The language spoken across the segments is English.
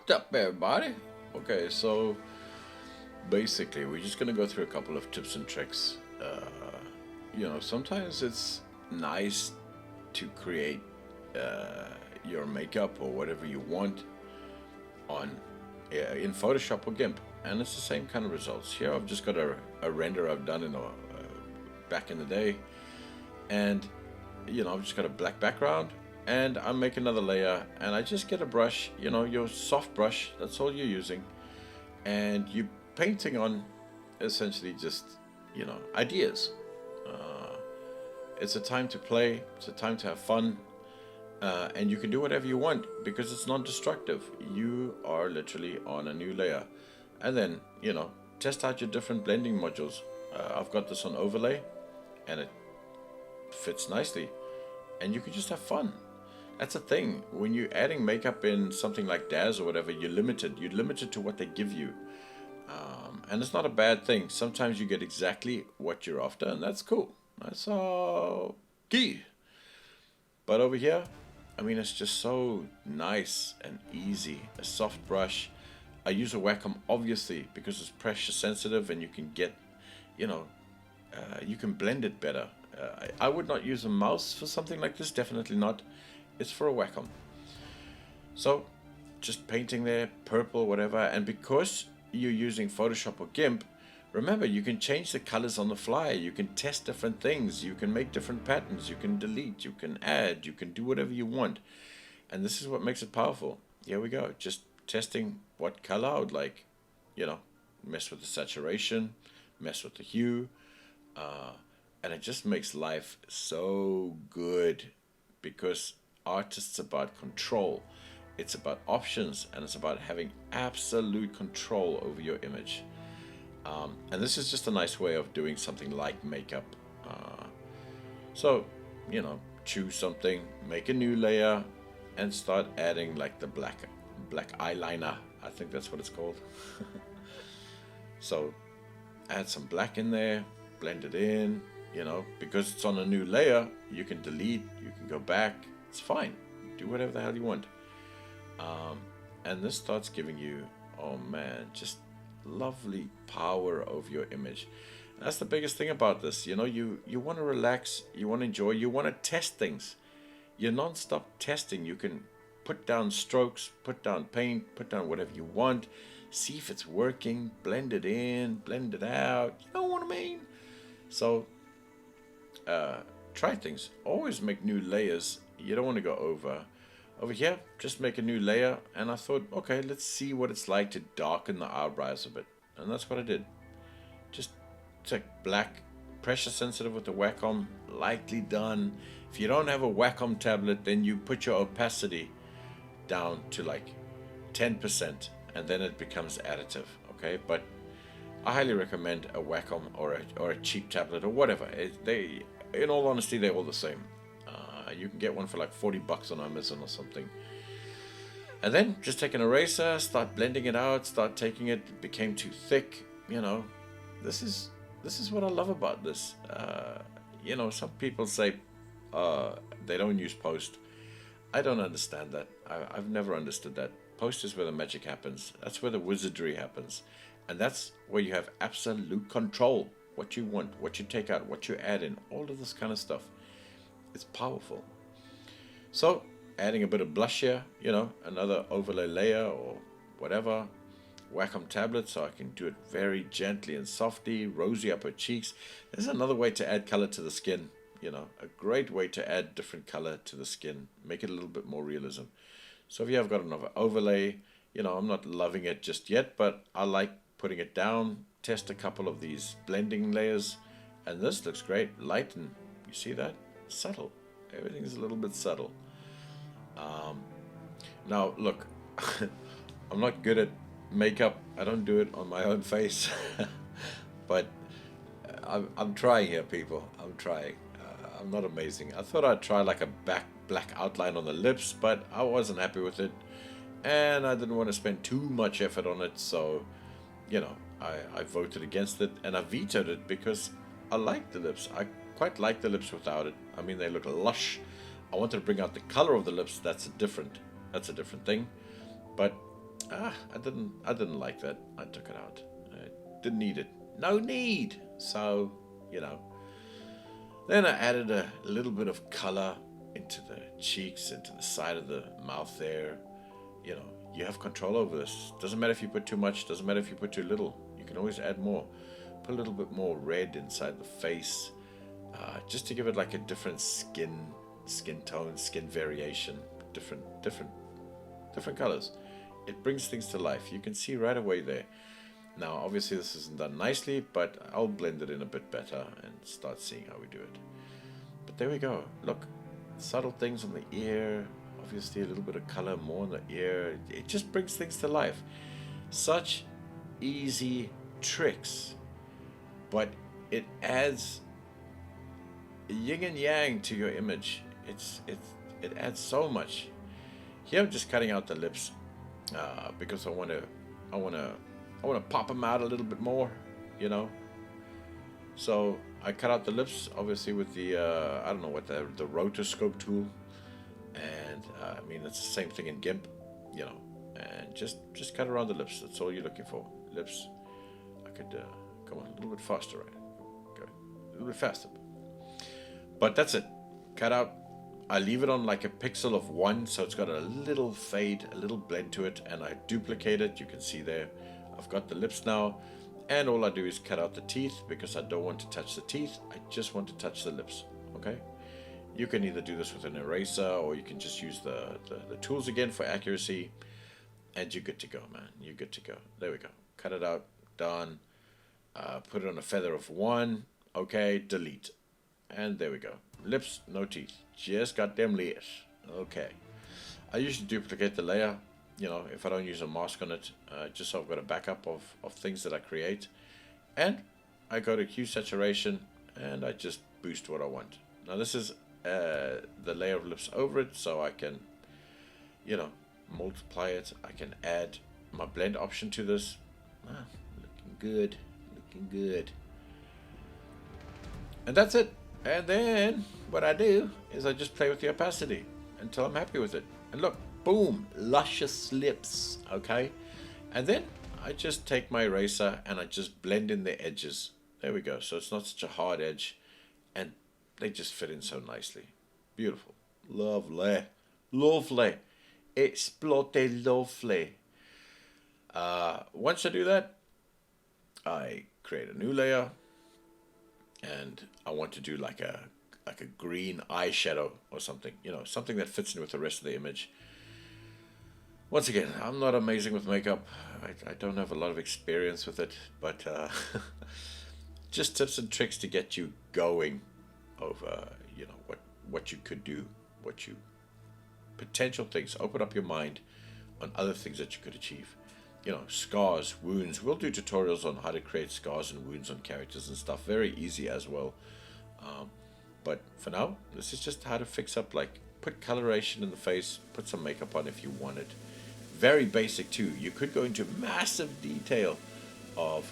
What's up, everybody? Okay, so basically, we're just gonna go through a couple of tips and tricks. Sometimes it's nice to create your makeup or whatever you want on in Photoshop or Gimp, and it's the same kind of results. Here, I've just got a render I've done back in the day, and I've just got a black background, and I make another layer, and I just get a brush, your soft brush, that's all you're using, and you painting on essentially just, ideas. It's a time to play, it's a time to have fun, and you can do whatever you want because it's non-destructive. You are literally on a new layer, and then, test out your different blending modules. I've got this on overlay, and it fits nicely, and you can just have fun. That's a thing. When you're adding makeup in something like Daz or whatever, you're limited. You're limited to what they give you. And it's not a bad thing. Sometimes you get exactly what you're after, and that's cool. That's all key. But over here, I mean, it's just so nice and easy. A soft brush. I use a Wacom, obviously, because it's pressure sensitive, and you can get, you can blend it better. I would not use a mouse for something like this, definitely not. It's for a Wacom. So, just painting there, purple, whatever, and because you're using Photoshop or Gimp, remember, you can change the colors on the fly, you can test different things, you can make different patterns, you can delete, you can add, you can do whatever you want. And this is what makes it powerful. Here we go, just testing what color I would like, mess with the saturation, mess with the hue, and it just makes life so good because art is about control. It's about options, and it's about having absolute control over your image. And this is just a nice way of doing something like makeup. So, choose something, make a new layer, and start adding like the black eyeliner. I think that's what it's called. So, add some black in there, blend it in. Because it's on a new layer, you can delete, you can go back. It's fine. Do whatever the hell you want. And this starts giving you, oh man, just lovely power over your image. And that's the biggest thing about this. You want to relax, you want to enjoy, you want to test things. You're non-stop testing. You can put down strokes, put down paint, put down whatever you want, see if it's working, blend it in, blend it out. You know what I mean? So, try things. Always make new layers. You don't want to go over here. Just make a new layer, and I thought, okay, let's see what it's like to darken the eyebrows a bit, and that's what I did. Just take black, pressure sensitive with the Wacom, lightly done. If you don't have a Wacom tablet, then you put your opacity down to like 10%, and then it becomes additive. Okay, but I highly recommend a Wacom or a cheap tablet or whatever. In all honesty, they're all the same. You can get one for like $40 on Amazon or something. And then just take an eraser, start blending it out, start taking it. It became too thick. This is what I love about this. Some people say they don't use post. I don't understand that. I've never understood that. Post is where the magic happens. That's where the wizardry happens. And that's where you have absolute control. What you want, what you take out, what you add in, all of this kind of stuff. It's powerful. So, adding a bit of blush here, another overlay layer or whatever. Wacom tablet, so I can do it very gently and softly, rosy up her cheeks. There's another way to add color to the skin. A great way to add different color to the skin, make it a little bit more realism. So here I've got another overlay. I'm not loving it just yet, but I like putting it down, test a couple of these blending layers, and this looks great. Light, and you see that? Subtle. Everything's a little bit subtle. Now, look, I'm not good at makeup. I don't do it on my own face, but I'm trying here, people. I'm trying. I'm not amazing. I thought I'd try like a black outline on the lips, but I wasn't happy with it, and I didn't want to spend too much effort on it, so I voted against it, and I vetoed it because I like the lips. I quite like the lips without it. I mean, they look lush. I wanted to bring out the color of the lips. That's a different thing. But I didn't like that. I took it out. I didn't need it. No need. So, you know. Then I added a little bit of color into the cheeks, into the side of the mouth there. You know, you have control over this. Doesn't matter if you put too much, doesn't matter if you put too little. You can always add more. Put a little bit more red inside the face, just to give it like a different skin tone, skin variation, different colors. It brings things to life. You can see right away there. Now, obviously, this isn't done nicely, but I'll blend it in a bit better and start seeing how we do it. But there we go. Look, subtle things on the ear. Obviously, a little bit of color more on the ear. It just brings things to life. Such easy tricks, but it adds yin and yang to your image. It adds so much. Here, I'm just cutting out the lips because I want to pop them out a little bit more, you know. So I cut out the lips, obviously with the I don't know what the rotoscope tool, and I mean it's the same thing in Gimp, you know. And just cut around the lips. That's all you're looking for. Lips. I could come on a little bit faster, right? Go a little bit faster. But that's it. Cut out. I leave it on like a pixel of 1, so it's got a little fade, a little blend to it, and I duplicate it. You can see there. I've got the lips now, and all I do is cut out the teeth because I don't want to touch the teeth. I just want to touch the lips. Okay. You can either do this with an eraser, or you can just use the tools again for accuracy, and you're good to go, man. You're good to go. There we go. Cut it out. Done. Put it on a feather of 1. Okay. Delete. And there we go. Lips, no teeth. Just got them layers. Okay. I usually duplicate the layer, you know, if I don't use a mask on it, just so I've got a backup of things that I create. And I go to hue saturation, and I just boost what I want. Now this is the layer of lips over it, so I can, you know, multiply it. I can add my blend option to this. Looking good. Looking good. And that's it. And then what I do is I just play with the opacity until I'm happy with it. And look, boom, luscious lips, okay? And then I just take my eraser and I just blend in the edges. There we go. So it's not such a hard edge, and they just fit in so nicely. Beautiful. Lovely. Lovely. Explote lovely. Once I do that, I create a new layer. And I want to do like a green eyeshadow or something, you know, something that fits in with the rest of the image. Once again, I'm not amazing with makeup. I don't have a lot of experience with it, but just tips and tricks to get you going over, you know, what you could do, potential things. Open up your mind on other things that you could achieve. You know, scars, wounds. We'll do tutorials on how to create scars and wounds on characters and stuff. Very easy as well. But for now, this is just how to fix up, like, put coloration in the face, put some makeup on if you want it. Very basic too. You could go into massive detail of,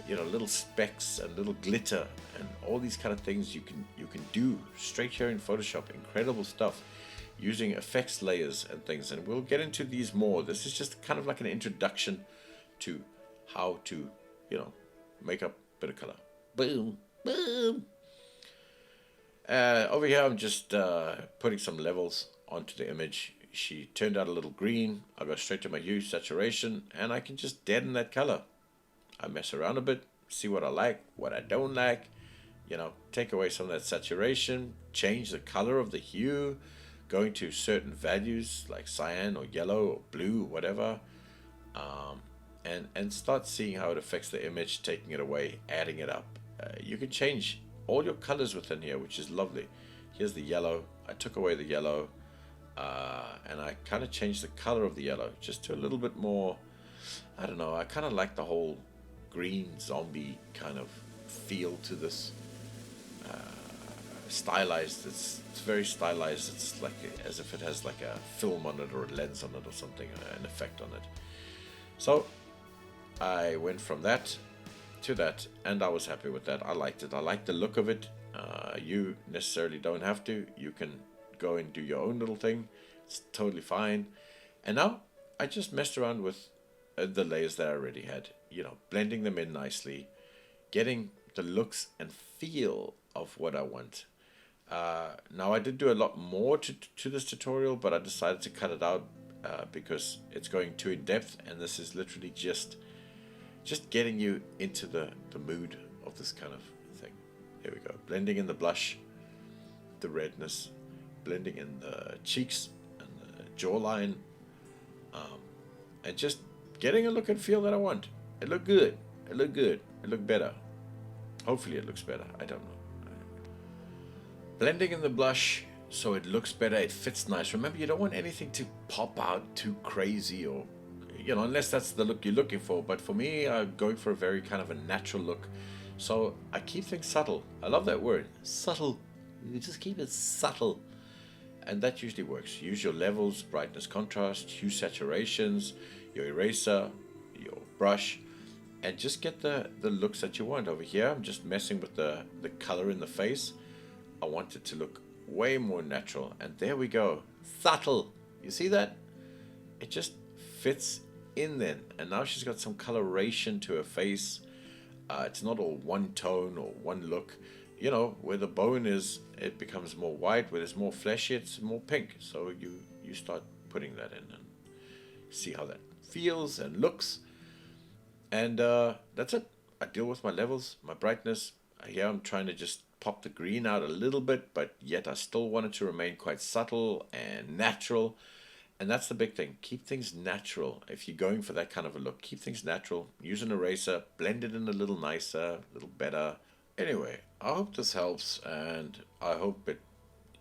you know, little specks and little glitter and all these kind of things you can do straight here in Photoshop. Incredible stuff. Using effects layers and things, and we'll get into these more. This is just kind of like an introduction to how to, you know, make up a bit of color. Boom, boom. Over here, I'm just putting some levels onto the image. She turned out a little green. I go straight to my hue saturation, and I can just deaden that color. I mess around a bit, see what I like, what I don't like. You know, take away some of that saturation, change the color of the hue, going to certain values like cyan or yellow or blue, whatever, and start seeing how it affects the image, taking it away, adding it up. You can change all your colors within here, which is lovely. Here's the yellow. I took away the yellow, and I kind of changed the color of the yellow just to a little bit more, I don't know, I kind of like the whole green zombie kind of feel to this. Stylized. It's very stylized. It's like as if it has like a film on it or a lens on it or something, an effect on it. So I went from that to that, and I was happy with that. I liked it. I liked the look of it. You necessarily don't have to. You can go and do your own little thing. It's totally fine. And now I just messed around with the layers that I already had, you know, blending them in nicely, getting the looks and feel of what I want. Now I did do a lot more to this tutorial, but I decided to cut it out because it's going too in depth, and this is literally just getting you into the mood of this kind of thing. Here we go. Blending in the blush, the redness, blending in the cheeks and the jawline, and just getting a look and feel that I want. It looked good. It looked good. It looked better. Hopefully it looks better. I don't know. Blending in the blush so it looks better. It fits nice. Remember, you don't want anything to pop out too crazy, or, you know, unless that's the look you're looking for. But for me, I'm going for a very kind of a natural look. So I keep things subtle. I love that word. Subtle. You just keep it subtle. And that usually works. Use your levels, brightness, contrast, hue saturations, your eraser, your brush, and just get the looks that you want. Over here, I'm just messing with the color in the face. I want it to look way more natural. And there we go. Subtle. You see that? It just fits in then. And now she's got some coloration to her face. It's not all one tone or one look. You know, where the bone is, it becomes more white. Where there's more fleshy, it's more pink. So you start putting that in and see how that feels and looks. And that's it. I deal with my levels, my brightness. Here I'm trying to just pop the green out a little bit, but yet I still want it to remain quite subtle and natural. And that's the big thing. Keep things natural. If you're going for that kind of a look, keep things natural. Use an eraser, blend it in a little nicer, a little better. Anyway, I hope this helps, and I hope it,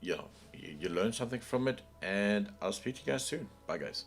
you know, you learn something from it, and I'll speak to you guys soon. Bye, guys.